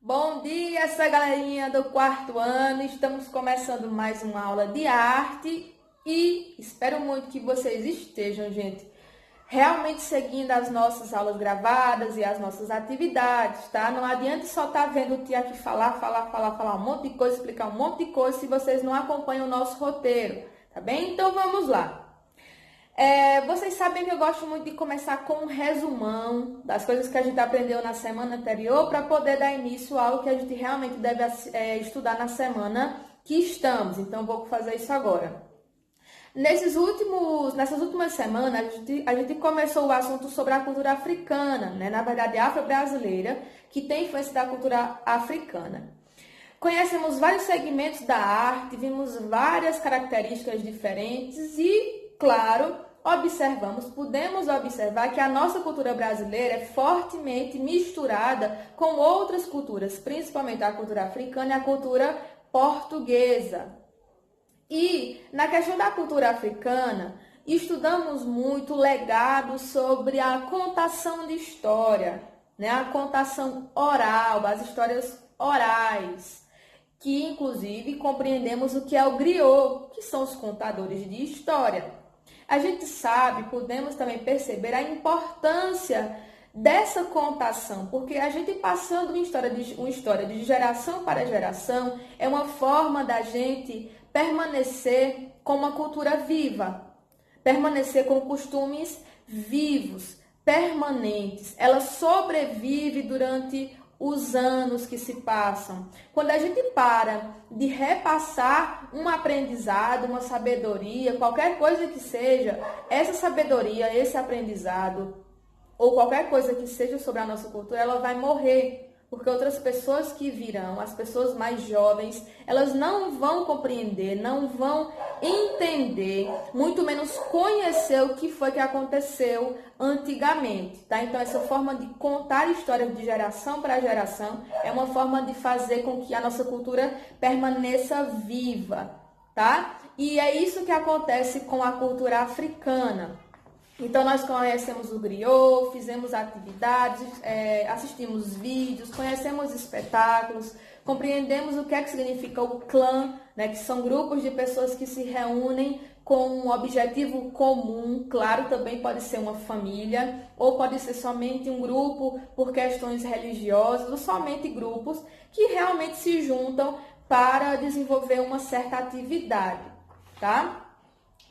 Bom dia, essa galerinha do quarto ano. Estamos começando mais uma aula de arte e espero muito que vocês estejam, gente, realmente seguindo as nossas aulas gravadas e as nossas atividades, tá? Não adianta só estar vendo o tia aqui falar um monte de coisa, explicar um monte de coisa se vocês não acompanham o nosso roteiro, tá bem? Então vamos lá. Vocês sabem que eu gosto muito de começar com um resumão das coisas que a gente aprendeu na semana anterior para poder dar início a algo que a gente realmente deve estudar na semana que estamos. Então, vou fazer isso agora. Nessas últimas semanas, a gente começou o assunto sobre a cultura africana, né? Na verdade, afro-brasileira, que tem influência da cultura africana. Conhecemos vários segmentos da arte, vimos várias características diferentes e, claro, podemos observar que a nossa cultura brasileira é fortemente misturada com outras culturas, principalmente a cultura africana e a cultura portuguesa. E na questão da cultura africana, estudamos muito legados sobre a contação de história, né? A contação oral, as histórias orais, que inclusive compreendemos o que é o griot, que são os contadores de história. A gente sabe, podemos também perceber a importância dessa contação, porque a gente passando uma história de geração para geração é uma forma da gente permanecer com uma cultura viva, permanecer com costumes vivos, permanentes. Ela sobrevive durante os anos que se passam. Quando a gente para de repassar um aprendizado, uma sabedoria, qualquer coisa que seja, essa sabedoria, esse aprendizado, ou qualquer coisa que seja sobre a nossa cultura, ela vai morrer. Porque outras pessoas que virão, as pessoas mais jovens, elas não vão compreender, não vão entender, muito menos conhecer o que foi que aconteceu antigamente, tá? Então, essa forma de contar histórias de geração para geração é uma forma de fazer com que a nossa cultura permaneça viva, tá? E é isso que acontece com a cultura africana. Então, nós conhecemos o griot, fizemos atividades, assistimos vídeos, conhecemos espetáculos, compreendemos o que é que significa o clã, né, que são grupos de pessoas que se reúnem com um objetivo comum. Claro, também pode ser uma família, ou pode ser somente um grupo por questões religiosas, ou somente grupos que realmente se juntam para desenvolver uma certa atividade, tá?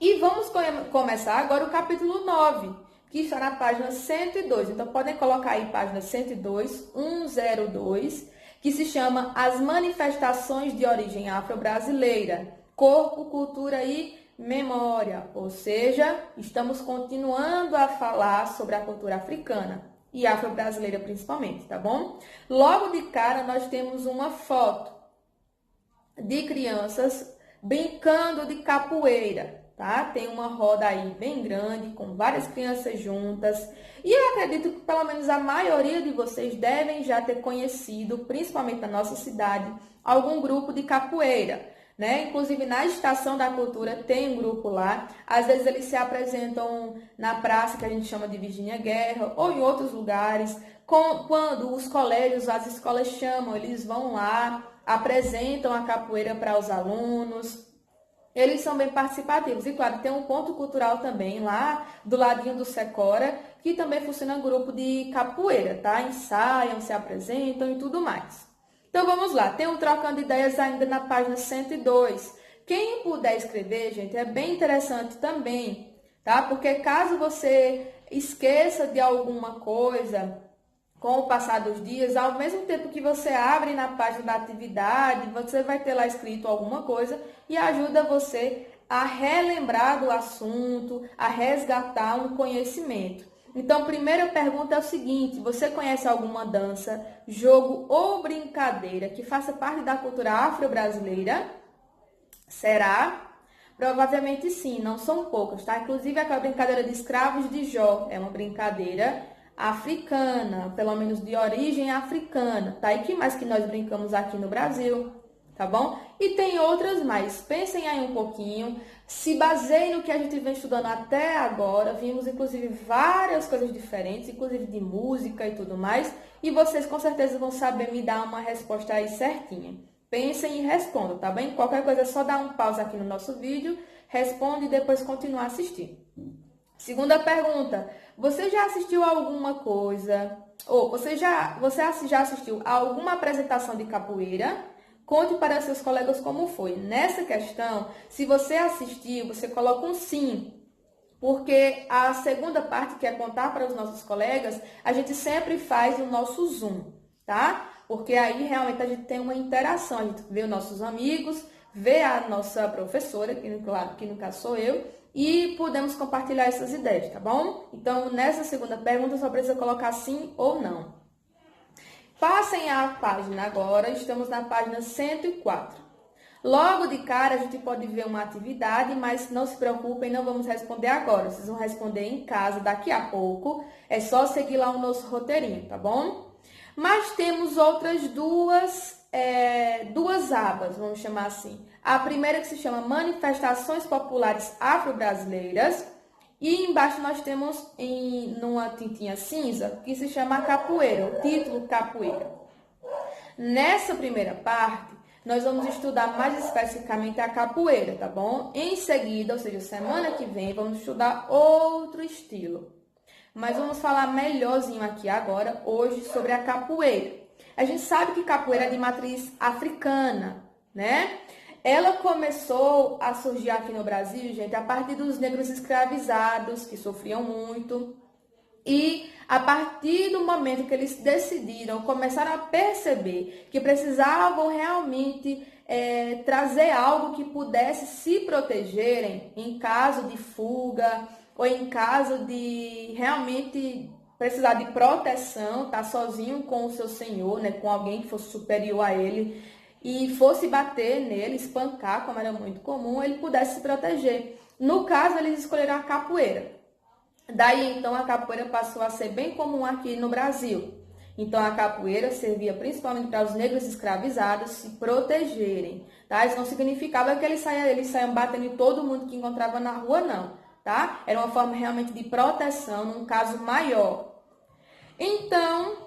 E vamos começar agora o capítulo 9, que está na página 102. Então, podem colocar aí página 102, 102, que se chama As Manifestações de Origem Afro-Brasileira, Corpo, Cultura e Memória. Ou seja, estamos continuando a falar sobre a cultura africana e afro-brasileira principalmente, tá bom? Logo de cara, nós temos uma foto de crianças brincando de capoeira. Tá? Tem uma roda aí bem grande, com várias crianças juntas. E eu acredito que pelo menos a maioria de vocês devem já ter conhecido, principalmente na nossa cidade, algum grupo de capoeira, né? Inclusive na Estação da Cultura tem um grupo lá. Às vezes eles se apresentam na praça que a gente chama de Virgínia Guerra ou em outros lugares. Quando os colégios, as escolas chamam, eles vão lá, apresentam a capoeira para os alunos. Eles são bem participativos. E, claro, tem um ponto cultural também lá do ladinho do Secora, que também funciona grupo de capoeira, tá? Ensaiam, se apresentam e tudo mais. Então, vamos lá. Tem um trocando ideias ainda na página 102. Quem puder escrever, gente, é bem interessante também, tá? Porque caso você esqueça de alguma coisa com o passar dos dias, ao mesmo tempo que você abre na página da atividade, você vai ter lá escrito alguma coisa e ajuda você a relembrar do assunto, a resgatar um conhecimento. Então, a primeira pergunta é o seguinte: você conhece alguma dança, jogo ou brincadeira que faça parte da cultura afro-brasileira? Será? Provavelmente sim, não são poucas, tá? Inclusive, aquela brincadeira de escravos de Jó é uma brincadeira africana, pelo menos de origem africana, tá? E que mais que nós brincamos aqui no Brasil, tá bom? E tem outras mais. Pensem aí um pouquinho, se baseiem no que a gente vem estudando até agora. Vimos, inclusive, várias coisas diferentes, inclusive de música e tudo mais. E vocês, com certeza, vão saber me dar uma resposta aí certinha. Pensem e respondam, tá bem? Qualquer coisa é só dar um pause aqui no nosso vídeo, responde e depois continuar assistindo. Segunda pergunta, você já assistiu a alguma coisa, ou você já assistiu a alguma apresentação de capoeira? Conte para seus colegas como foi. Nessa questão, se você assistiu, você coloca um sim, porque a segunda parte, que é contar para os nossos colegas, a gente sempre faz o nosso Zoom, tá? Porque aí realmente a gente tem uma interação, a gente vê os nossos amigos, vê a nossa professora, que claro que no caso sou eu, e podemos compartilhar essas ideias, tá bom? Então, nessa segunda pergunta, só precisa colocar sim ou não. Passem a página agora, estamos na página 104. Logo de cara, a gente pode ver uma atividade, mas não se preocupem, não vamos responder agora. Vocês vão responder em casa daqui a pouco. É só seguir lá o nosso roteirinho, tá bom? Mas temos outras duas abas, vamos chamar assim. A primeira que se chama Manifestações Populares Afro-Brasileiras. E embaixo nós temos numa tintinha cinza que se chama Capoeira, o título Capoeira. Nessa primeira parte, nós vamos estudar mais especificamente a capoeira, tá bom? Em seguida, ou seja, semana que vem, vamos estudar outro estilo. Mas vamos falar melhorzinho aqui agora, hoje, sobre a capoeira. A gente sabe que capoeira é de matriz africana, né? Ela começou a surgir aqui no Brasil, gente, a partir dos negros escravizados, que sofriam muito. E a partir do momento que eles decidiram, começaram a perceber que precisavam realmente trazer algo que pudesse se protegerem em caso de fuga ou em caso de realmente precisar de proteção, estar sozinho com o seu senhor, né, com alguém que fosse superior a ele e fosse bater nele, espancar, como era muito comum, ele pudesse se proteger. No caso, eles escolheram a capoeira. Daí, então, a capoeira passou a ser bem comum aqui no Brasil. Então, a capoeira servia principalmente para os negros escravizados se protegerem, tá? Isso não significava que eles saiam batendo em todo mundo que encontrava na rua, não, tá? Era uma forma realmente de proteção, num caso maior. Então,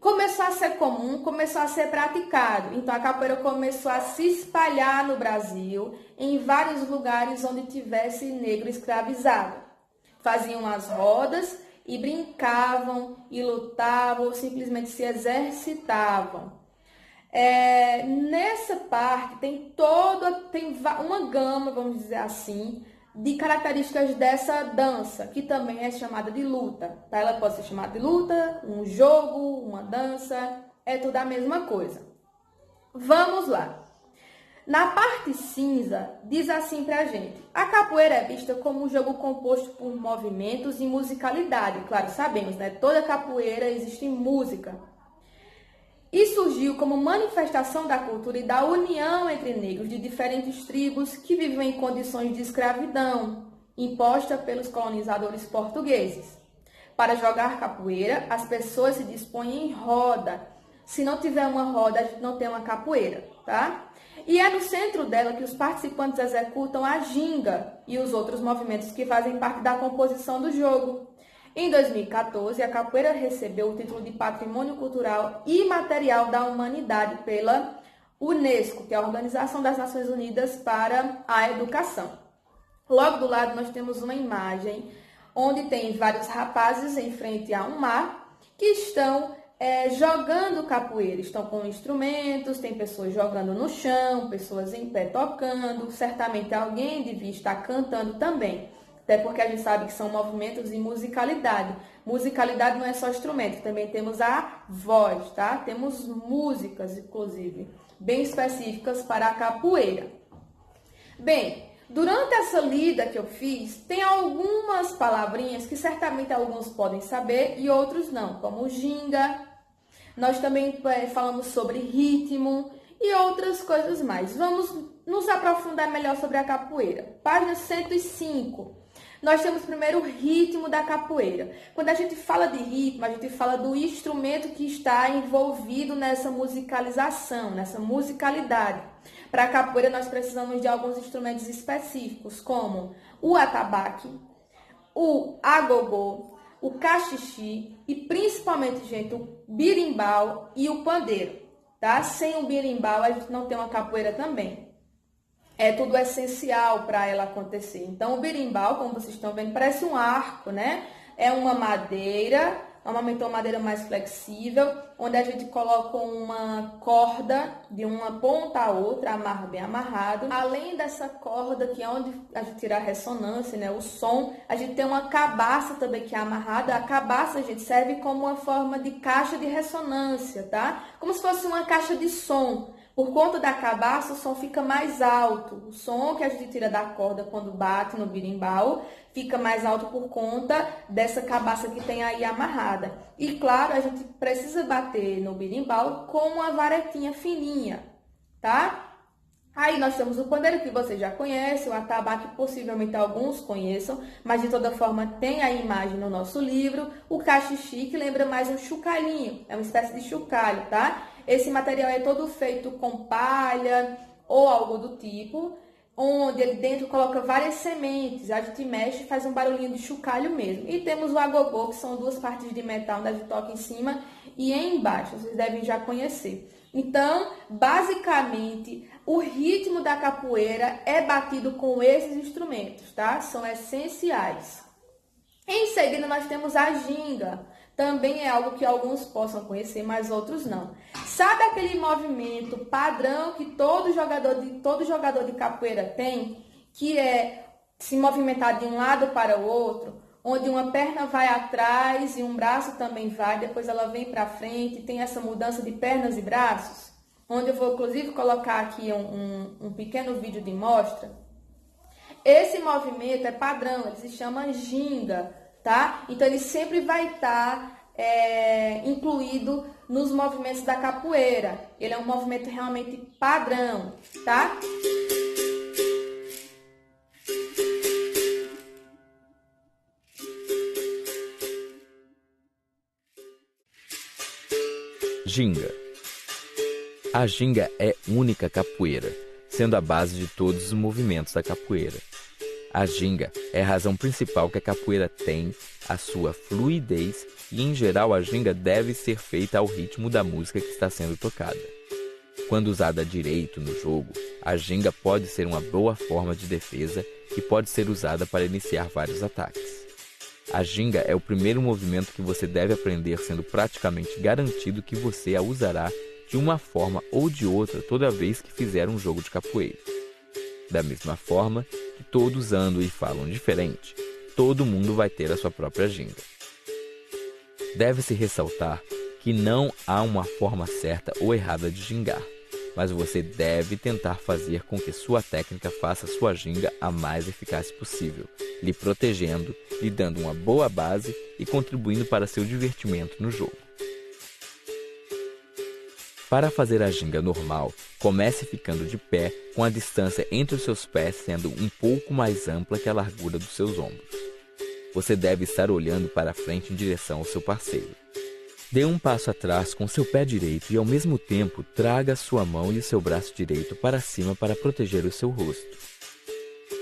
começou a ser comum, começou a ser praticado. Então, a capoeira começou a se espalhar no Brasil, em vários lugares onde tivesse negro escravizado. Faziam as rodas e brincavam e lutavam ou simplesmente se exercitavam. Nessa parte tem uma gama, vamos dizer assim, de características dessa dança, que também é chamada de luta. Tá? Ela pode ser chamada de luta, um jogo, uma dança, é tudo a mesma coisa. Vamos lá. Na parte cinza, diz assim pra gente: a capoeira é vista como um jogo composto por movimentos e musicalidade. Claro, sabemos, né? Toda capoeira existe música. E surgiu como manifestação da cultura e da união entre negros de diferentes tribos que viviam em condições de escravidão, imposta pelos colonizadores portugueses. Para jogar capoeira, as pessoas se dispõem em roda. Se não tiver uma roda, a gente não tem uma capoeira, tá? E é no centro dela que os participantes executam a ginga e os outros movimentos que fazem parte da composição do jogo. Em 2014, a capoeira recebeu o título de Patrimônio Cultural Imaterial da Humanidade pela UNESCO, que é a Organização das Nações Unidas para a Educação. Logo do lado nós temos uma imagem onde tem vários rapazes em frente a um mar que estão jogando capoeira. Estão com instrumentos, tem pessoas jogando no chão, pessoas em pé tocando, certamente alguém devia estar cantando também. Até porque a gente sabe que são movimentos e musicalidade. Musicalidade não é só instrumento, também temos a voz, tá? Temos músicas, inclusive, bem específicas para a capoeira. Bem, durante essa lida que eu fiz, tem algumas palavrinhas que certamente alguns podem saber e outros não, como ginga. Nós também falamos sobre ritmo e outras coisas mais. Vamos nos aprofundar melhor sobre a capoeira. Página 105. Nós temos primeiro o ritmo da capoeira. Quando a gente fala de ritmo, a gente fala do instrumento que está envolvido nessa musicalização, nessa musicalidade. Para a capoeira nós precisamos de alguns instrumentos específicos, como o atabaque, o agogô, o cachixi e principalmente, gente, o birimbau e o pandeiro, tá? Sem o birimbau a gente não tem uma capoeira também. É tudo essencial para ela acontecer. Então, o birimbau, como vocês estão vendo, parece um arco, né? É uma madeira, normalmente uma madeira mais flexível, onde a gente coloca uma corda de uma ponta a outra, amarra bem amarrado. Além dessa corda, que é onde a gente tira a ressonância, né? O som, a gente tem uma cabaça também que é amarrada. A cabaça, gente, serve como uma forma de caixa de ressonância, tá? Como se fosse uma caixa de som. Por conta da cabaça, o som fica mais alto. O som que a gente tira da corda quando bate no birimbau fica mais alto por conta dessa cabaça que tem aí amarrada. E claro, a gente precisa bater no birimbau com uma varetinha fininha, tá? Aí nós temos o pandeiro, que vocês já conhecem, o atabaque possivelmente alguns conheçam, mas de toda forma tem a imagem no nosso livro. O cachixi, que lembra mais um chocalhinho, é uma espécie de chocalho, tá? Esse material é todo feito com palha ou algo do tipo, onde ele dentro coloca várias sementes, a gente mexe e faz um barulhinho de chocalho mesmo. E temos o agogô, que são duas partes de metal, onde a gente toca em cima e embaixo, vocês devem já conhecer. Então, basicamente, o ritmo da capoeira é batido com esses instrumentos, tá? São essenciais. Em seguida, nós temos a ginga. Também é algo que alguns possam conhecer, mas outros não. Sabe aquele movimento padrão que todo jogador de capoeira tem, que é se movimentar de um lado para o outro, onde uma perna vai atrás e um braço também vai, depois ela vem para frente, tem essa mudança de pernas e braços, onde eu vou inclusive colocar aqui um pequeno vídeo de mostra. Esse movimento é padrão, ele se chama ginga, tá? Então ele sempre vai estar incluído nos movimentos da capoeira. Ele é um movimento realmente padrão, tá? Ginga. A ginga é única capoeira, sendo a base de todos os movimentos da capoeira. A ginga é a razão principal que a capoeira tem, a sua fluidez, e em geral a ginga deve ser feita ao ritmo da música que está sendo tocada. Quando usada direito no jogo, a ginga pode ser uma boa forma de defesa e pode ser usada para iniciar vários ataques. A ginga é o primeiro movimento que você deve aprender, sendo praticamente garantido que você a usará de uma forma ou de outra toda vez que fizer um jogo de capoeira. Da mesma forma que todos andam e falam diferente, todo mundo vai ter a sua própria ginga. Deve-se ressaltar que não há uma forma certa ou errada de gingar, mas você deve tentar fazer com que sua técnica faça sua ginga a mais eficaz possível, lhe protegendo, lhe dando uma boa base e contribuindo para seu divertimento no jogo. Para fazer a ginga normal, comece ficando de pé, com a distância entre os seus pés sendo um pouco mais ampla que a largura dos seus ombros. Você deve estar olhando para frente em direção ao seu parceiro. Dê um passo atrás com seu pé direito e ao mesmo tempo traga sua mão e o seu braço direito para cima para proteger o seu rosto.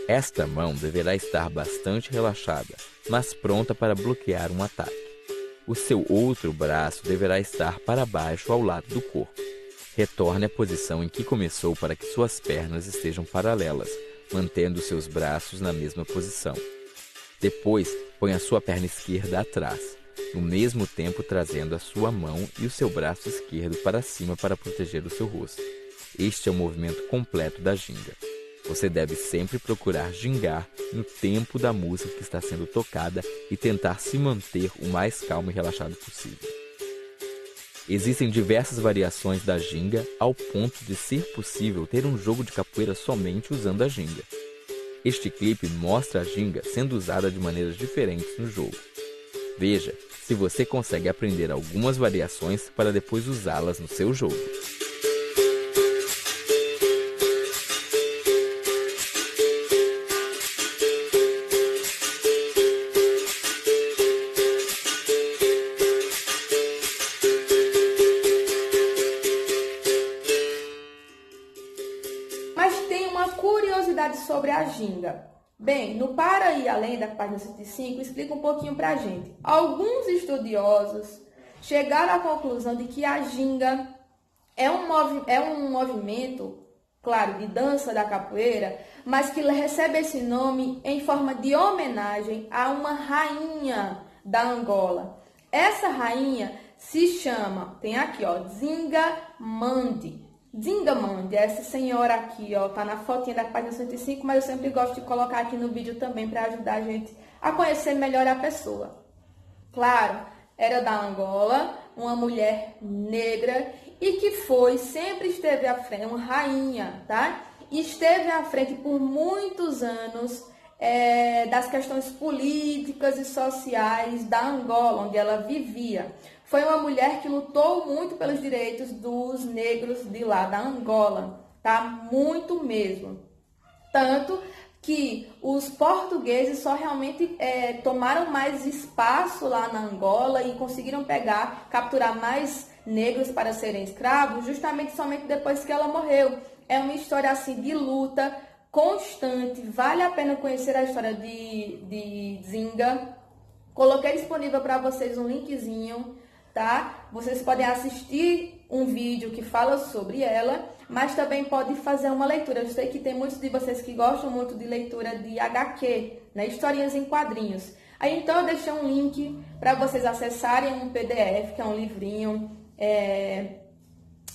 Esta mão deverá estar bastante relaxada, mas pronta para bloquear um ataque. O seu outro braço deverá estar para baixo ao lado do corpo. Retorne à posição em que começou para que suas pernas estejam paralelas, mantendo seus braços na mesma posição. Depois, ponha a sua perna esquerda atrás, no mesmo tempo trazendo a sua mão e o seu braço esquerdo para cima para proteger o seu rosto. Este é o movimento completo da ginga. Você deve sempre procurar gingar no tempo da música que está sendo tocada e tentar se manter o mais calmo e relaxado possível. Existem diversas variações da ginga ao ponto de ser possível ter um jogo de capoeira somente usando a ginga. Este clipe mostra a ginga sendo usada de maneiras diferentes no jogo. Veja se você consegue aprender algumas variações para depois usá-las no seu jogo. sobre a ginga? Bem, no Para Ir Além, da página 105, explica um pouquinho pra gente. Alguns estudiosos chegaram à conclusão de que a ginga é um movimento, claro, de dança da capoeira, mas que recebe esse nome em forma de homenagem a uma rainha da Angola. Essa rainha se chama, tem aqui, ó, Zingamande. Zingamande, essa senhora aqui, ó, tá na fotinha da página 105, mas eu sempre gosto de colocar aqui no vídeo também para ajudar a gente a conhecer melhor a pessoa. Claro, era da Angola, uma mulher negra e que sempre esteve à frente, uma rainha, tá? E esteve à frente por muitos anos das questões políticas e sociais da Angola, onde ela vivia. Foi uma mulher que lutou muito pelos direitos dos negros de lá, da Angola, tá? Muito mesmo. Tanto que os portugueses só realmente tomaram mais espaço lá na Angola e conseguiram capturar mais negros para serem escravos, justamente somente depois que ela morreu. É uma história assim de luta constante, vale a pena conhecer a história de Zinga. Coloquei disponível para vocês um linkzinho, tá? Vocês podem assistir um vídeo que fala sobre ela, mas também pode fazer uma leitura. Eu sei que tem muitos de vocês que gostam muito de leitura de HQ, né? Historinhas em quadrinhos. Aí então eu deixei um link para vocês acessarem um PDF, que é um livrinho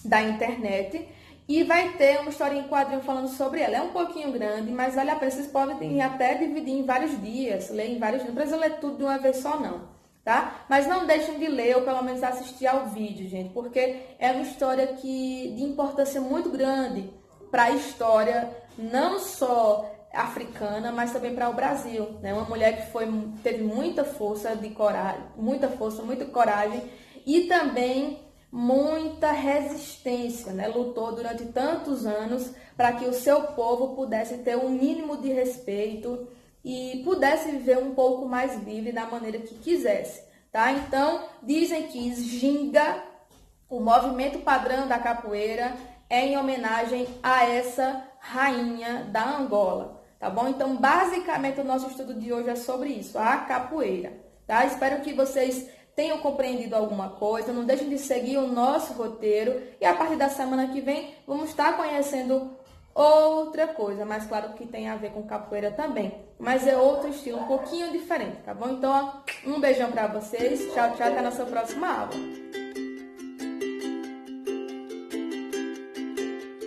da internet, e vai ter uma história em quadrinho falando sobre ela. É um pouquinho grande, mas vale a pena. Vocês podem até dividir em vários dias, ler em vários dias. Não precisa ler tudo de uma vez só, não, tá? Mas não deixem de ler ou pelo menos assistir ao vídeo, gente, porque é uma história de importância muito grande para a história, não só africana, mas também para o Brasil, né? Uma mulher que teve muita força, muita coragem e também muita resistência, né? Lutou durante tantos anos para que o seu povo pudesse ter um mínimo de respeito e pudesse viver um pouco mais livre da maneira que quisesse, tá? Então, dizem que ginga, o movimento padrão da capoeira, é em homenagem a essa rainha da Angola, tá bom? Então, basicamente, o nosso estudo de hoje é sobre isso, a capoeira, tá? Espero que vocês tenham compreendido alguma coisa. Não deixem de seguir o nosso roteiro e a partir da semana que vem vamos estar conhecendo outra coisa, mas claro que tem a ver com capoeira também, mas é outro estilo, um pouquinho diferente, tá bom? Então, ó, um beijão pra vocês, tchau, tchau, até a nossa próxima aula.